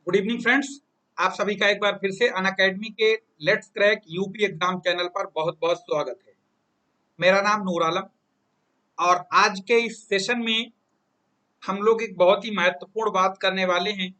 Good evening friends. आप सभी का एक बार फिर से अनअकैडमी के let's crack UP exam channel पर बहुत बहुत स्वागत है। मेरा नाम नूर आलम और आज के इस सेशन में हम लोग एक बहुत ही महत्वपूर्ण बात करने वाले हैं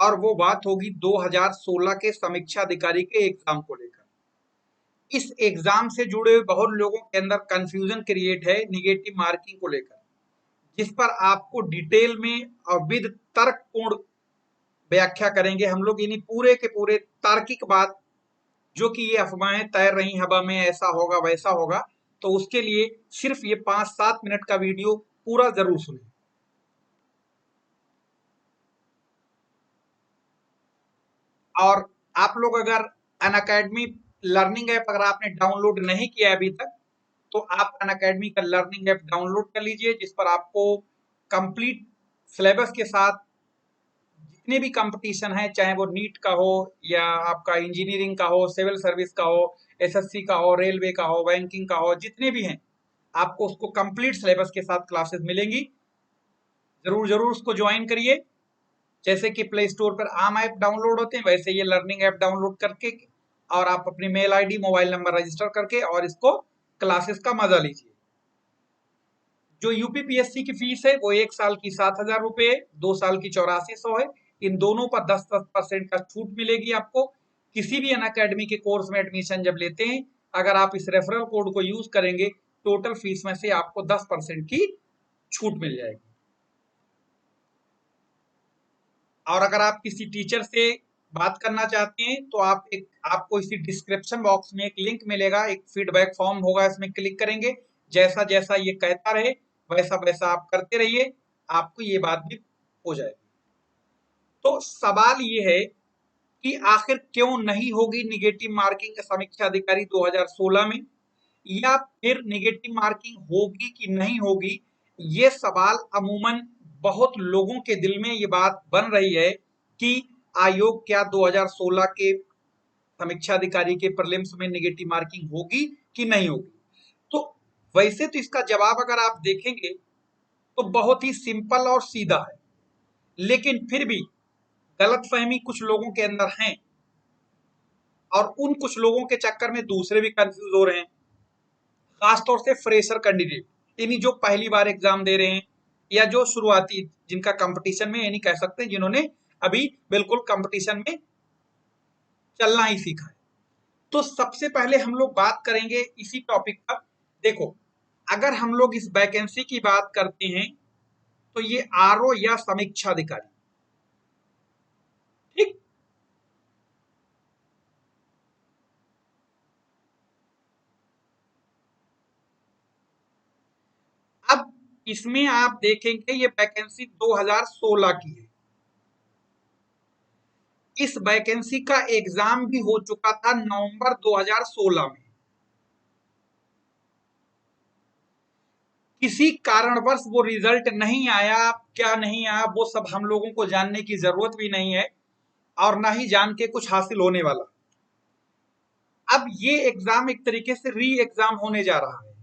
और वो बात होगी 2016 के समीक्षा अधिकारी के एग्जाम को लेकर। इस एग्जाम से जुड़े हुए बहुत लोगों के अंदर कंफ्यूजन क्रिएट है निगेटिव मार्किंग को लेकर, जिस पर आपको डिटेल में और विद तर्कपूर्ण व्याख्या करेंगे हम लोग। यानी पूरे के पूरे तार्किक बात, जो कि ये अफवाहें तैर रही हवा में ऐसा होगा वैसा होगा, तो उसके लिए सिर्फ ये 5-7 मिनट का वीडियो पूरा जरूर सुनें। और आप लोग अगर अनअकैडमी लर्निंग ऐप अगर आपने डाउनलोड नहीं किया है अभी तक, तो आप अनअकैडमी का लर्निंग ऐप डाउनलोड कर लीजिए, जिस पर आपको कंप्लीट सिलेबस के साथ जितने भी कंपटीशन है, चाहे वो नीट का हो या आपका इंजीनियरिंग का हो, सिविल सर्विस का हो, एसएससी का हो, रेलवे का हो, बैंकिंग का हो, जितने भी हैं, आपको उसको कंप्लीट सिलेबस के साथ क्लासेस मिलेंगी। जरूर जरूर उसको ज्वाइन करिए। जैसे कि प्ले स्टोर पर आम ऐप डाउनलोड होते हैं, वैसे ये लर्निंग ऐप डाउनलोड करके और आप अपनी mail ID mobile number register करके और इसको क्लासेस का मजा लीजिए। जो यूपीपीएससी की फीस है वो 1 साल की 7,000 रुपये, 2 साल की 8400 है। इन दोनों पर 10% का छूट मिलेगी आपको किसी भी अनअकैडमी के कोर्स में एडमिशन जब लेते हैं। अगर आप इस रेफरल कोड को यूज करेंगे, टोटल फीस में से आपको 10% की छूट मिल जाएगी। और अगर आप किसी टीचर से बात करना चाहते हैं तो आपको इसी डिस्क्रिप्शन बॉक्स में एक लिंक मिलेगा, एक फीडबैक फॉर्म होगा, इसमें क्लिक करेंगे। जैसा जैसा ये कहता रहे वैसा वैसा आप करते रहिए, आपको ये बात भी हो जाएगी। तो सवाल ये है कि आखिर क्यों नहीं होगी निगेटिव मार्किंग समीक्षा अधिकारी 2016 में, या फिर निगेटिव मार्किंग होगी कि नहीं होगी। ये सवाल अमूमन बहुत लोगों के दिल में ये बात बन रही है कि आयोग क्या 2016 के समीक्षा अधिकारी के प्रीलिम्स में निगेटिव मार्किंग होगी कि नहीं होगी। तो वैसे तो इसका जवाब अगर आप देखेंगे तो बहुत ही सिंपल और सीधा है, लेकिन फिर भी गलतफहमी कुछ लोगों के अंदर है और उन कुछ लोगों के चक्कर में दूसरे भी कंफ्यूज हो रहे हैं। खासतौर से फ्रेशर कैंडिडेट, यानी जो पहली बार एग्जाम दे रहे हैं या जो शुरुआती, जिनका कंपटीशन में, यानी कह सकते हैं जिन्होंने अभी बिल्कुल कंपटीशन में चलना ही सीखा है। तो सबसे पहले हम लोग बात करेंगे इसी टॉपिक पर। देखो, अगर हम लोग इस वैकेंसी की बात करते हैं तो ये आरओ या समीक्षा अधिकारी, ठीक। अब इसमें आप देखेंगे ये वैकेंसी 2016 की है। इस वैकेंसी का एग्जाम भी हो चुका था नवंबर 2016 में। किसी कारणवश वो रिजल्ट नहीं आया, क्या नहीं आया वो सब हम लोगों को जानने की जरूरत भी नहीं है और ना ही जान के कुछ हासिल होने वाला। अब ये एग्जाम एक तरीके से री एग्जाम होने जा रहा है,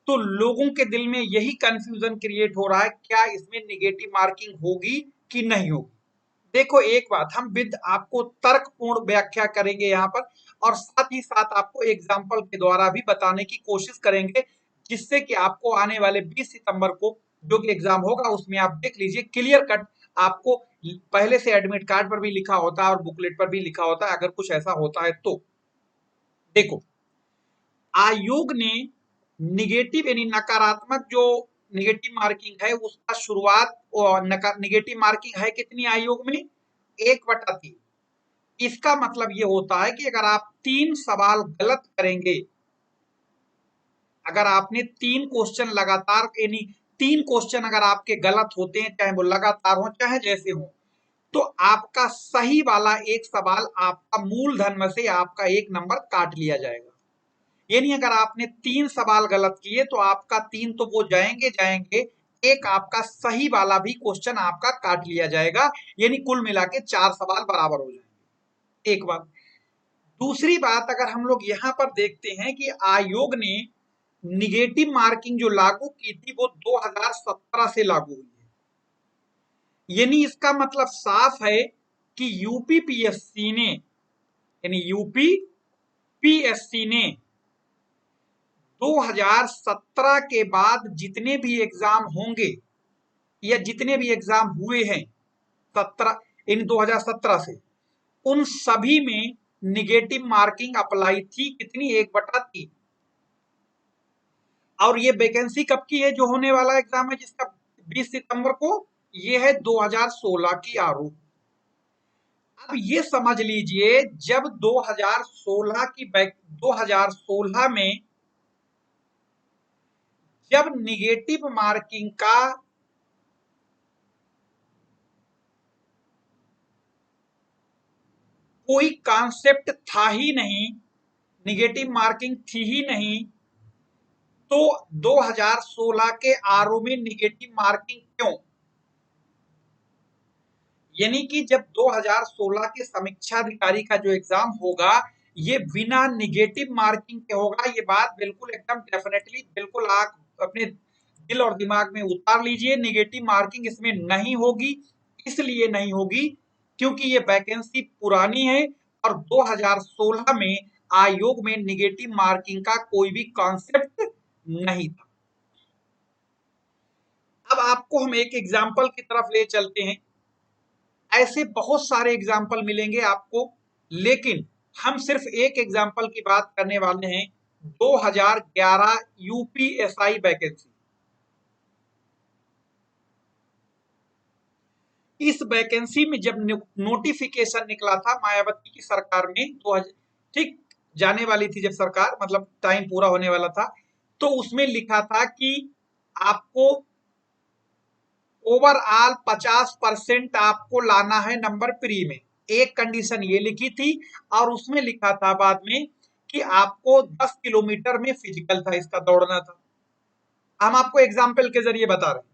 तो लोगों के दिल में यही कंफ्यूजन क्रिएट हो रहा है, क्या इसमें निगेटिव मार्किंग होगी कि नहीं होगी। देखो, एक बात हम विद आपको तर्कपूर्ण व्याख्या करेंगे यहाँ पर, और साथ ही साथ आपको एग्जाम्पल के द्वारा भी बताने की कोशिश करेंगे, जिससे कि आपको आने वाले 20 सितंबर को जो कि एग्जाम होगा उसमें आप देख लीजिए क्लियर कट, आपको पहले से एडमिट कार्ड पर भी लिखा होता है और बुकलेट पर भी लिखा होता है, अगर कुछ ऐसा होता है तो। देखो, आयोग ने निगेटिव यानी नकारात्मक जो निगेटिव मार्किंग है उसका शुरुआत, निगेटिव मार्किंग है कितनी आयोग में, 1/3। इसका मतलब ये होता है कि अगर आप 3 सवाल गलत करेंगे, अगर आपने 3 क्वेश्चन लगातार, यानी 3 क्वेश्चन अगर आपके गलत होते हैं, चाहे वो लगातार हो चाहे जैसे हो, तो आपका सही वाला एक सवाल आपका मूलधन में से आपका 1 नंबर काट लिया जाएगा। यानी अगर आपने 3 सवाल गलत किए तो आपका 3 तो वो जाएंगे जाएंगे, एक आपका सही वाला भी क्वेश्चन आपका काट लिया जाएगा, यानी कुल मिला के 4 सवाल बराबर हो जाएंगे। एक बात। दूसरी बात, अगर हम लोग यहाँ पर देखते हैं कि आयोग ने निगेटिव मार्किंग जो लागू की थी वो 2017 से लागू हुई है। यानी इसका मतलब साफ है कि यूपीपीएससी ने, यानी यूपीपीएससी ने 2017 के बाद जितने भी एग्जाम होंगे या जितने भी एग्जाम हुए हैं 17 इन 2017 से, उन सभी में निगेटिव मार्किंग अप्लाई थी। कितनी? 1/3। और ये वैकेंसी कब की है जो होने वाला एग्जाम है जिसका 20 सितंबर को? ये है 2016 की आरोप। अब ये समझ लीजिए जब 2016 में जब निगेटिव मार्किंग का कोई कॉन्सेप्ट था ही नहीं, निगेटिव मार्किंग थी ही नहीं, तो 2016 के आरओ में निगेटिव मार्किंग क्यों? यानी कि जब 2016 के समीक्षाधिकारी का जो एग्जाम होगा ये बिना निगेटिव मार्किंग के होगा। ये बात बिल्कुल एकदम डेफिनेटली बिल्कुल आप अपने दिल और दिमाग में उतार लीजिए। निगेटिव मार्किंग इसमें नहीं होगी। इसलिए नहीं होगी क्योंकि ये वैकेंसी पुरानी है और 2016 में आयोग में निगेटिव मार्किंग का कोई भी कॉन्सेप्ट नहीं था। अब आपको हम एक एग्जाम्पल की तरफ ले चलते हैं। ऐसे बहुत सारे एग्जाम्पल मिलेंगे आपको, लेकिन हम सिर्फ एक एग्जाम्पल की बात करने वाले हैं। 2011 यूपीएसआई वैकेंसी। इस वैकेंसी में जब नोटिफिकेशन निकला था मायावती की सरकार में, तो ठीक जाने वाली थी जब सरकार, मतलब टाइम पूरा होने वाला था, तो उसमें लिखा था कि आपको ओवरऑल 50% आपको लाना है नंबर प्री में। एक कंडीशन ये लिखी थी और उसमें लिखा था बाद में कि आपको 10 किलोमीटर में फिजिकल था, इसका दौड़ना था। हम आपको एग्जाम्पल के जरिए बता रहे हैं।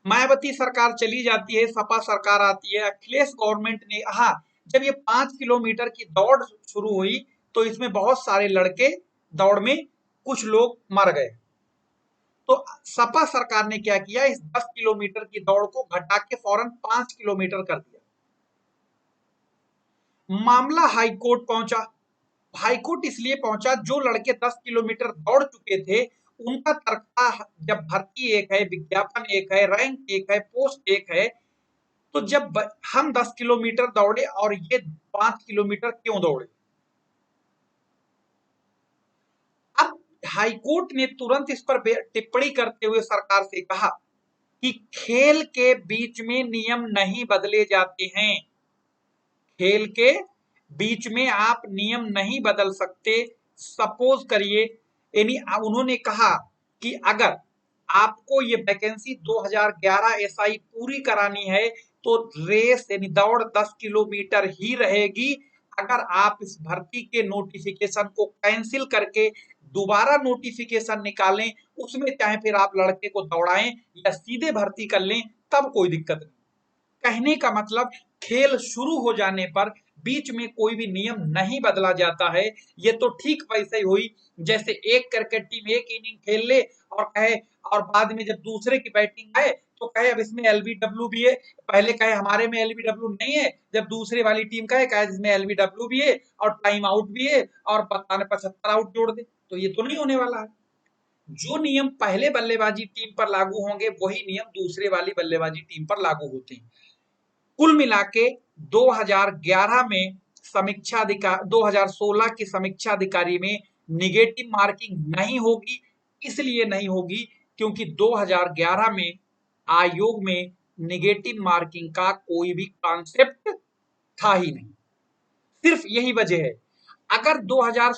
मायावती सरकार चली जाती है, सपा सरकार आती है, अखिलेश गवर्नमेंट ने, हाँ, जब ये 5 किलोमीटर की दौड़ शुरू हुई तो इसमें बहुत सारे लड़के दौड़ में कुछ लोग मर गए। तो सपा सरकार ने क्या किया, इस 10 किलोमीटर की दौड़ को घटा के फौरन 5 किलोमीटर कर दिया। मामला हाईकोर्ट पहुंचा। हाईकोर्ट इसलिए पहुंचा, जो लड़के 10 किलोमीटर दौड़ चुके थे उनका तनख्वाह, जब भर्ती एक है, विज्ञापन एक है, रैंक एक है, पोस्ट एक है, तो जब हम 10 किलोमीटर दौड़े और ये 5 किलोमीटर क्यों दौड़े? अब हाईकोर्ट ने तुरंत इस पर टिप्पणी करते हुए सरकार से कहा कि खेल के बीच में नियम नहीं बदले जाते हैं। खेल के बीच में आप नियम नहीं बदल सकते। सपोज करिए, यानी उन्होंने कहा कि अगर आपको ये वैकेंसी 2011 एसआई पूरी करानी है तो रेस यानी दौड़ 10 किलोमीटर ही रहेगी। अगर आप इस भर्ती के नोटिफिकेशन को कैंसिल करके दोबारा नोटिफिकेशन निकालें, उसमें चाहे फिर आप लड़के को दौड़ाएं या सीधे भर्ती कर लें, तब कोई दिक्कत नहीं। कहने का मतलब, खेल शुरू हो जाने पर बीच में कोई भी नियम नहीं बदला जाता है। ये तो ठीक वैसे ही हुई जैसे एक क्रिकेट टीम एक इनिंग खेल ले और कहे, और बाद में जब दूसरे की बैटिंग आए तो कहे अब इसमें एलबीडब्ल्यू भी है। पहले कहे हमारे में एलबीडब्ल्यू नहीं है, जब दूसरे वाली टीम कहे इसमें एलबीडब्ल्यू भी है और टाइम आउट भी है और 75 आउट जोड़ दे। तो ये तो नहीं होने वाला है। जो नियम पहले बल्लेबाजी टीम पर लागू होंगे वही नियम दूसरे वाली बल्लेबाजी टीम पर लागू होते हैं। कुल मिला के 2011 में 2016 की समीक्षा अधिकारी में निगेटिव मार्किंग नहीं होगी। इसलिए नहीं होगी क्योंकि 2011 में आयोग में निगेटिव मार्किंग का कोई भी कॉन्सेप्ट था ही नहीं। सिर्फ यही वजह है। अगर 2000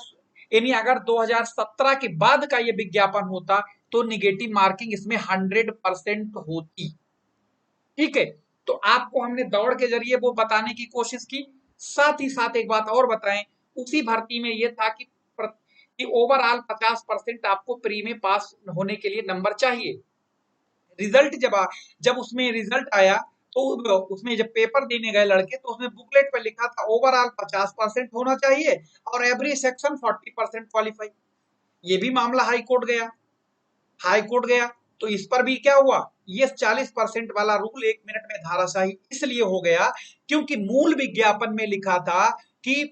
यानी अगर 2017 के बाद का ये विज्ञापन होता तो निगेटिव मार्किंग इसमें 100% होती। ठीक है, तो आपको हमने दौड़ के जरिए वो बताने की कोशिश की। साथ ही साथ एक बात और बताएं, उसी भर्ती में ये था कि ओवरऑल 50% आपको प्री में पास होने के लिए नंबर चाहिए। रिजल्ट जब उसमें रिजल्ट आया तो उसमें जब पेपर देने गए लड़के तो उसमें बुकलेट पर लिखा था ओवरऑल 50% होना चाहिए और एवरी सेक्शन 40% क्वालिफाई। ये भी मामला हाई कोर्ट गया। हाई कोर्ट गया तो इस पर भी क्या हुआ, ये 40% वाला रूल 1 मिनट में धाराशाही इसलिए हो गया क्योंकि मूल विज्ञापन में लिखा था कि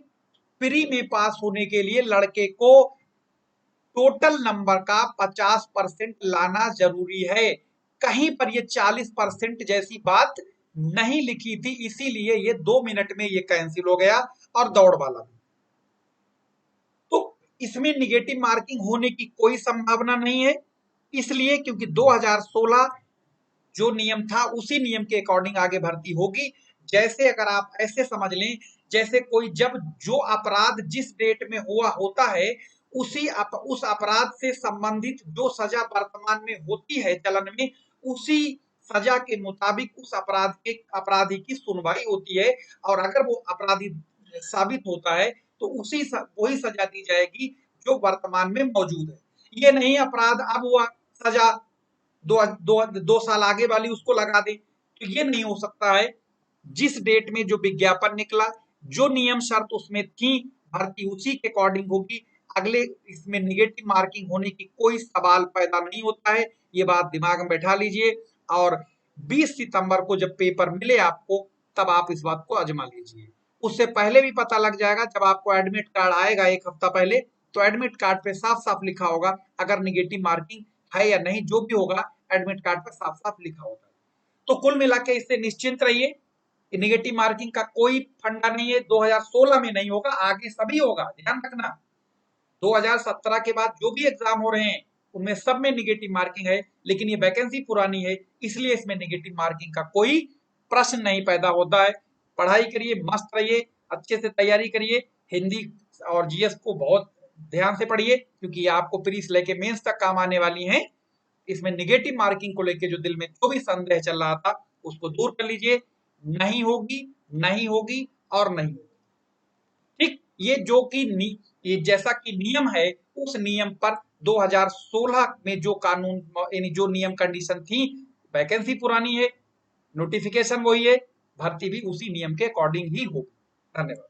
प्री में पास होने के लिए लड़के को टोटल नंबर का 50% लाना जरूरी है। कहीं पर ये 40% जैसी बात नहीं लिखी थी, इसीलिए ये 2 मिनट में ये कैंसिल हो गया और दौड़ वाला भी। तो इसमें निगेटिव मार्किंग होने की कोई संभावना नहीं है, इसलिए क्योंकि 2016 जो नियम था उसी नियम के अकॉर्डिंग आगे भर्ती होगी। जैसे अगर आप ऐसे समझ लें, जैसे कोई जब जो अपराध जिस डेट में हुआ होता है उस अपराध से संबंधित जो सजा वर्तमान में होती है चलन में, उसी सजा के मुताबिक उस अपराध के अपराधी की सुनवाई होती है, और अगर वो अपराधी साबित होता है तो वही सजा दी जाएगी जो वर्तमान में मौजूद है। ये नहीं अपराध अब हुआ, सजा 2 साल आगे वाली उसको लगा दे, तो ये नहीं हो सकता है। जिस डेट में जो विज्ञापन निकला, जो नियम शर्त उसमें थी, भर्ती उसी के अकॉर्डिंग होगी। अगले इसमें निगेटिव मार्किंग होने की कोई सवाल पैदा नहीं होता है, ये बात दिमाग में बैठा लीजिए। और 20 सितंबर को जब पेपर मिले आपको, तब आप इस बात को आजमा लीजिए। उससे पहले भी पता लग जाएगा, जब आपको एडमिट कार्ड आएगा 1 हफ्ता पहले, तो एडमिट कार्ड पे साफ साफ लिखा होगा अगर निगेटिव मार्किंग है या नहीं, जो भी होगा एडमिट कार्ड पर साफ साफ लिखा होगा। तो कुल मिला के इससे निश्चिंत रहिए, निगेटिव मार्किंग का कोई फंडा नहीं है। 2016 में नहीं होगा, आगे सभी होगा, ध्यान रखना। 2017 के बाद जो भी एग्जाम हो रहे हैं उनमें सब में निगेटिव मार्किंग है, लेकिन ये वैकेंसी पुरानी है, इसलिए इसमें निगेटिव मार्किंग का कोई प्रश्न नहीं पैदा होता है। पढ़ाई करिए, मस्त रहिए, अच्छे से तैयारी करिए। हिंदी और जीएस को बहुत ध्यान से पढ़िए, क्योंकि ये आपको प्री से लेके मेंस तक काम आने वाली हैं। इसमें निगेटिव मार्किंग को लेके जो दिल में जो भी संदेह चल रहा था उसको दूर कर लीजिए। नहीं होगी, नहीं होगी और नहीं होगी। ठीक, ये जैसा कि नियम है, उस नियम पर 2016 में जो कानून यानी जो नियम कंडीशन थी, वैकेंसी पुरानी है, नोटिफिकेशन वही है, भर्ती भी उसी नियम के अकॉर्डिंग ही होगी। धन्यवाद।